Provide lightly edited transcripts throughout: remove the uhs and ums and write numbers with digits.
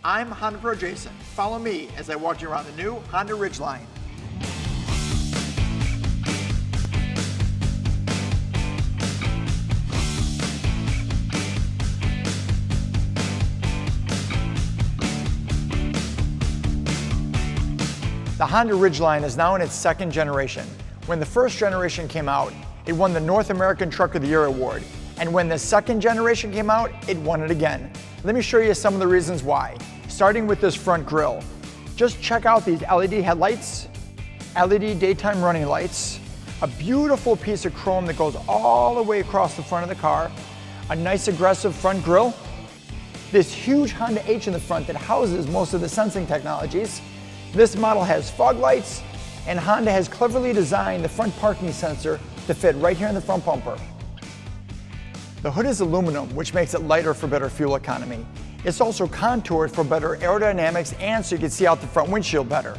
I'm HondaPro Jason. Follow me as I walk you around the new Honda Ridgeline. The Honda Ridgeline is now in its second generation. When the first generation came out, it won the North American Truck of the Year award. And when the second generation came out, it won it again. Let me show you some of the reasons why. Starting with this front grille. Just check out these LED headlights, LED daytime running lights, a beautiful piece of chrome that goes all the way across the front of the car, a nice aggressive front grille, this huge Honda H in the front that houses most of the sensing technologies. This model has fog lights, and Honda has cleverly designed the front parking sensor to fit right here in the front bumper. The hood is aluminum, which makes it lighter for better fuel economy. It's also contoured for better aerodynamics and so you can see out the front windshield better.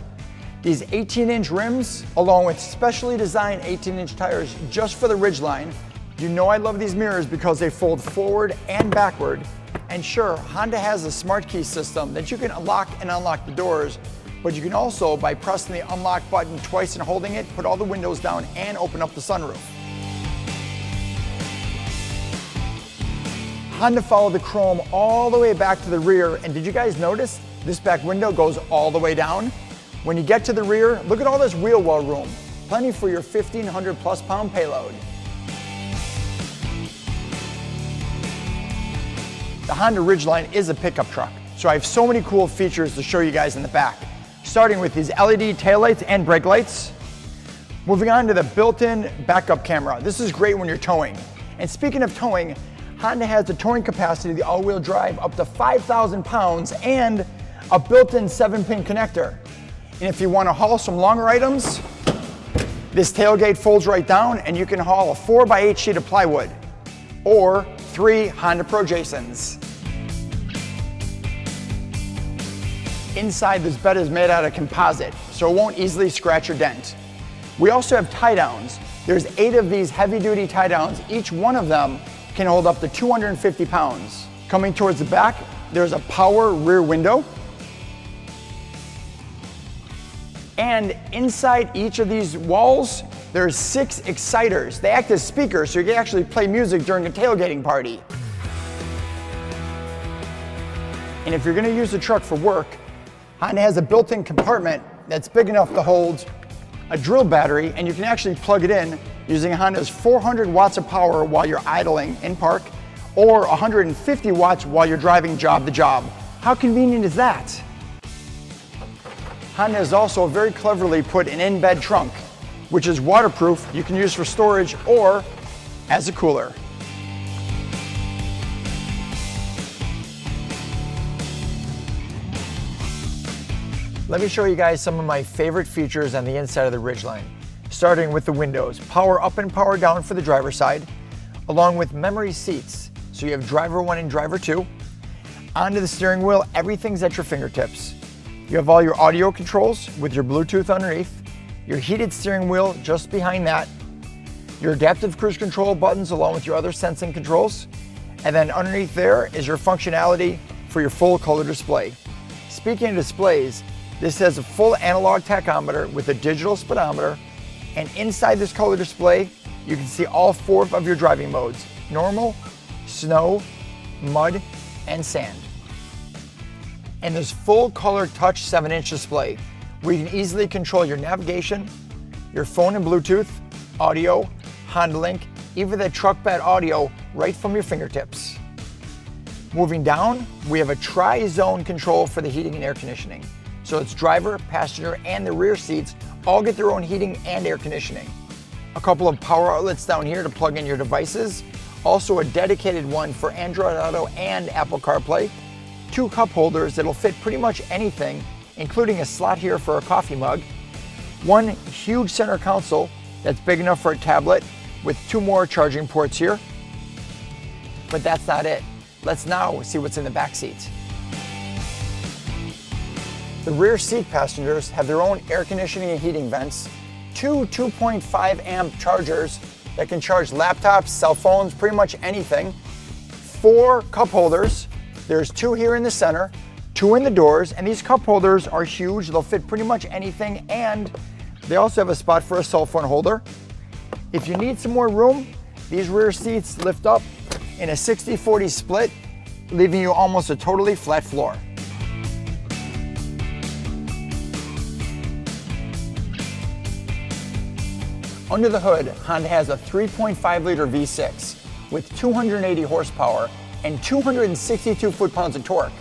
These 18-inch rims, along with specially designed 18-inch tires just for the Ridgeline. You know I love these mirrors because they fold forward and backward. And sure, Honda has a smart key system that you can lock and unlock the doors, but you can also, by pressing the unlock button twice and holding it, put all the windows down and open up the sunroof. Honda followed the chrome all the way back to the rear, and did you guys notice this back window goes all the way down? When you get to the rear, look at all this wheel well room. Plenty for your 1,500 plus pound payload. The Honda Ridgeline is a pickup truck, so I have so many cool features to show you guys in the back. Starting with these LED taillights and brake lights. Moving on to the built-in backup camera. This is great when you're towing. And speaking of towing, Honda has the towing capacity of the all-wheel drive up to 5,000 pounds and a built-in 7-pin connector. And if you want to haul some longer items, this tailgate folds right down and you can haul a 4x8 sheet of plywood or 3 HondaPro Jasons. Inside, this bed is made out of composite, so it won't easily scratch or dent. We also have tie-downs. There's 8 of these heavy-duty tie-downs. Each one of them can hold up to 250 pounds. Coming towards the back, there's a power rear window. And inside each of these walls, there's 6 exciters. They act as speakers, so you can actually play music during a tailgating party. And if you're gonna use the truck for work, Honda has a built-in compartment that's big enough to hold a drill battery, and you can actually plug it in using Honda's 400 watts of power while you're idling in park, or 150 watts while you're driving job to job. How convenient is that? Honda has also very cleverly put an in-bed trunk, which is waterproof. You can use for storage or as a cooler. Let me show you guys some of my favorite features on the inside of the Ridgeline. Starting with the windows, power up and power down for the driver's side, along with memory seats. So you have driver 1 and driver 2. Onto the steering wheel, everything's at your fingertips. You have all your audio controls with your Bluetooth underneath, your heated steering wheel just behind that, your adaptive cruise control buttons along with your other sensing controls, and then underneath there is your functionality for your full color display. Speaking of displays, this has a full analog tachometer with a digital speedometer, and inside this color display, you can see all 4 of your driving modes: normal, snow, mud, and sand. And this full color touch 7-inch display where you can easily control your navigation, your phone and Bluetooth, audio, Honda Link, even the truck bed audio right from your fingertips. Moving down, we have a tri-zone control for the heating and air conditioning. So it's driver, passenger, and the rear seats all get their own heating and air conditioning. A couple of power outlets down here to plug in your devices. Also a dedicated one for Android Auto and Apple CarPlay. 2 cup holders that'll fit pretty much anything, including a slot here for a coffee mug. 1 huge center console that's big enough for a tablet with 2 more charging ports here. But that's not it. Let's now see what's in the back seat. The rear seat passengers have their own air conditioning and heating vents, 2 2.5 amp chargers that can charge laptops, cell phones, pretty much anything, 4 cup holders. There's 2 here in the center, 2 in the doors, and these cup holders are huge. They'll fit pretty much anything, and they also have a spot for a cell phone holder. If you need some more room, these rear seats lift up in a 60-40 split, leaving you almost a totally flat floor. Under the hood, Honda has a 3.5-liter V6 with 280 horsepower and 262 foot-pounds of torque.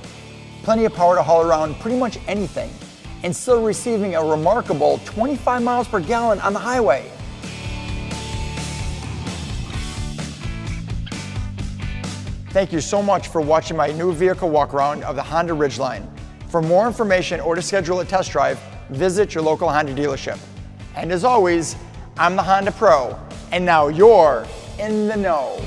Plenty of power to haul around pretty much anything, and still receiving a remarkable 25 miles per gallon on the highway. Thank you so much for watching my new vehicle walk around of the Honda Ridgeline. For more information or to schedule a test drive, visit your local Honda dealership. And as always, I'm the Honda Pro, and now you're in the know.